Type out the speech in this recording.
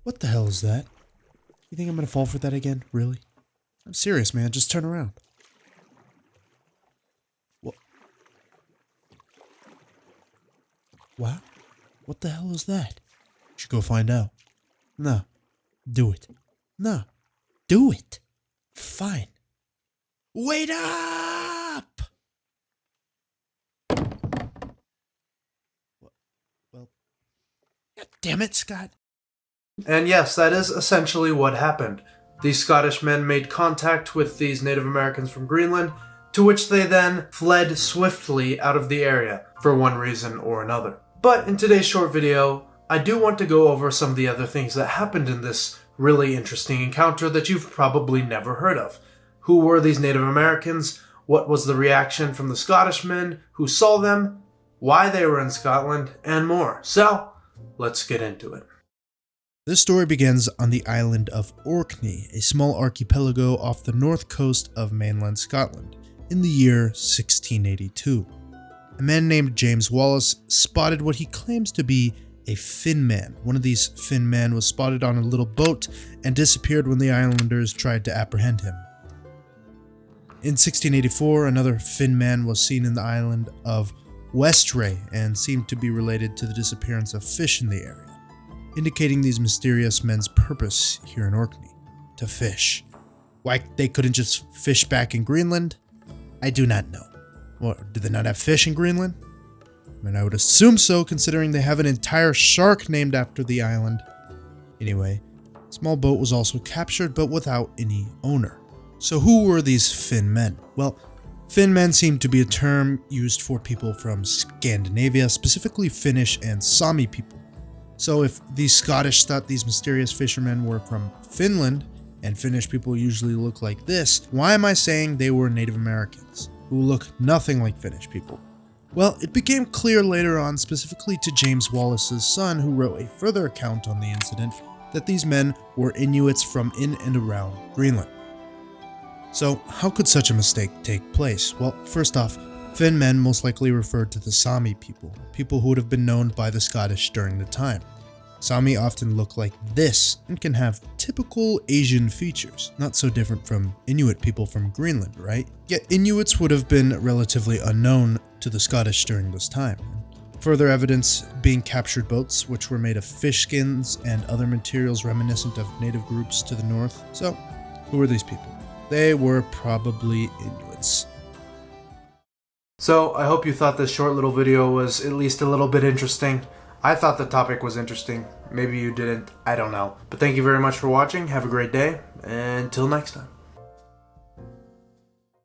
What the hell is that? You think I'm gonna fall for that again? Really? I'm serious, man. Just turn around. What? Wow. What the hell is that? Should go find out. No. Do it. No. Do it. Fine. Wait up! Well. God damn it, Scott. And yes, that is essentially what happened. These Scottish men made contact with these Native Americans from Greenland, to which they then fled swiftly out of the area, for one reason or another. But in today's short video, I do want to go over some of the other things that happened in this really interesting encounter that you've probably never heard of. Who were these Native Americans? What was the reaction from the Scottish men who saw them? Why they were in Scotland? And more. So, let's get into it. This story begins on the island of Orkney, a small archipelago off the north coast of mainland Scotland, in the year 1682. A man named James Wallace spotted what he claims to be a Finn man. One of these Finn men was spotted on a little boat and disappeared when the islanders tried to apprehend him. In 1684, another Finn man was seen in the island of Osprey and seemed to be related to the disappearance of fish in the area, indicating these mysterious men's purpose here in Orkney: to fish. Why they couldn't just fish back in Greenland? I do not know. What, do they not have fish in Greenland? I mean, I would assume so, considering they have an entire shark named after the island. Anyway, a small boat was also captured, but without any owner. So who were these Finn men? Well, Finn men seem to be a term used for people from Scandinavia, specifically Finnish and Sami people. So if these Scottish thought these mysterious fishermen were from Finland, and Finnish people usually look like this, why am I saying they were Native Americans, who look nothing like Finnish people? Well, it became clear later on, specifically to James Wallace's son, who wrote a further account on the incident, that these men were Inuits from in and around Greenland. So how could such a mistake take place? Well, first off, Finn men most likely referred to the Sami people who would have been known by the Scottish during the time. Sami often look like this and can have typical Asian features, not so different from Inuit people from Greenland, right? Yet Inuits would have been relatively unknown to the Scottish during this time. Further evidence being captured boats, which were made of fish skins and other materials reminiscent of native groups to the north. So, who were these people? They were probably Inuits. So, I hope you thought this short little video was at least a little bit interesting. I thought the topic was interesting. Maybe you didn't. I don't know. But thank you very much for watching. Have a great day. And until next time.